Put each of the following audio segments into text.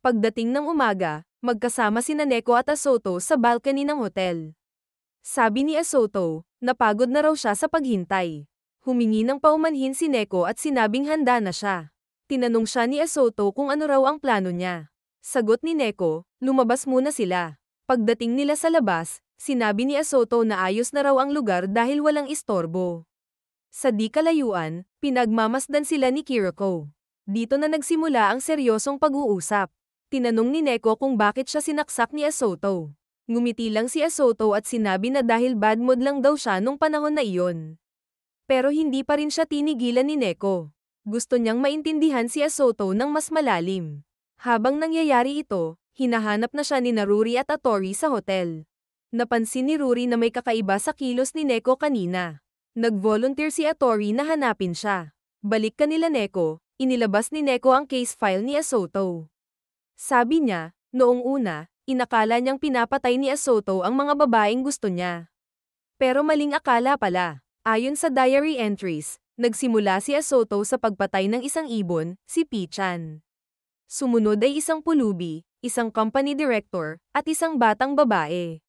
Pagdating ng umaga, magkasama sina Neko at Asoto sa balcony ng hotel. Sabi ni Asoto, napagod na raw siya sa paghintay. Humingi ng paumanhin si Neko at sinabing handa na siya. Tinanong siya ni Asoto kung ano raw ang plano niya. Sagot ni Neko, lumabas muna sila. Pagdating nila sa labas, sinabi ni Asoto na ayos na raw ang lugar dahil walang istorbo. Sa di kalayuan, pinagmamasdan sila ni Kiriko. Dito na nagsimula ang seryosong pag-uusap. Tinanong ni Neko kung bakit siya sinaksak ni Asoto. Ngumiti lang si Asoto at sinabi na dahil bad mood lang daw siya nung panahon na iyon. Pero hindi pa rin siya tinigilan ni Neko. Gusto niyang maintindihan si Asoto ng mas malalim. Habang nangyayari ito, hinahanap na siya ni Ruri at Atori sa hotel. Napansin ni Ruri na may kakaiba sa kilos ni Neko kanina. Nag-volunteer si Atori na hanapin siya. Balik kanila Neko, inilabas ni Neko ang case file ni Asoto. Sabi niya, noong una, inakala niyang pinapatay ni Asoto ang mga babaeng gusto niya. Pero maling akala pala. Ayon sa diary entries, nagsimula si Asoto sa pagpatay ng isang ibon, si Pichan. Sumunod ay isang pulubi, isang company director, at isang batang babae.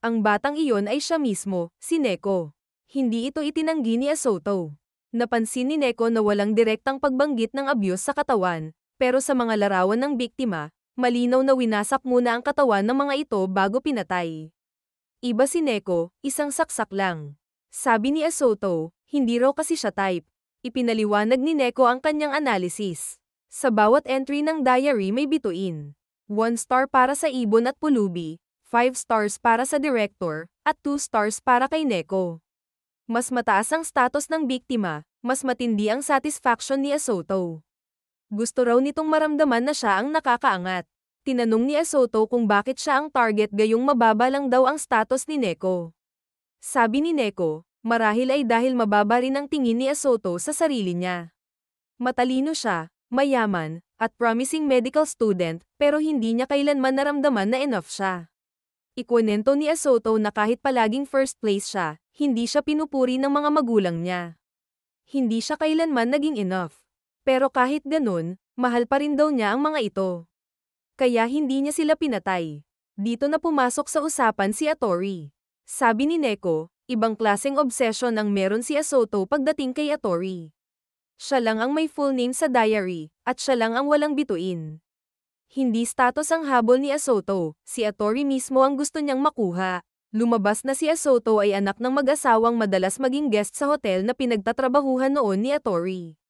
Ang batang iyon ay siya mismo, si Neko. Hindi ito itinanggi ni Asoto. Napansin ni Neko na walang direktang pagbanggit ng abuse sa katawan, pero sa mga larawan ng biktima, malinaw na winasak muna ang katawan ng mga ito bago pinatay. Iba si Neko, isang saksak lang. Sabi ni Asoto, hindi raw kasi siya type. Ipinaliwanag ni Neko ang kanyang analysis. Sa bawat entry ng diary may bituin. 1 star para sa ibon at pulubi, 5 stars para sa director, at 2 stars para kay Neko. Mas mataas ang status ng biktima, mas matindi ang satisfaction ni Asoto. Gusto raw nitong maramdaman na siya ang nakakaangat. Tinanong ni Asoto kung bakit siya ang target gayong mababa lang daw ang status ni Neko. Sabi ni Neko, marahil ay dahil mababa rin ang tingin ni Asoto sa sarili niya. Matalino siya, mayaman, at promising medical student, pero hindi niya kailanman naramdaman na enough siya. Ikwento ni Asoto na kahit palaging first place siya, hindi siya pinupuri ng mga magulang niya. Hindi siya kailanman naging enough. Pero kahit ganun, mahal pa rin daw niya ang mga ito. Kaya hindi niya sila pinatay. Dito na pumasok sa usapan si Atori. Sabi ni Neko, ibang klaseng obsession ang meron si Asoto pagdating kay Atori. Siya lang ang may full name sa diary, at siya lang ang walang bituin. Hindi status ang habol ni Asoto, si Atori mismo ang gusto niyang makuha. Lumabas na si Asoto ay anak ng mag-asawang madalas maging guest sa hotel na pinagtatrabahuhan noon ni Atori.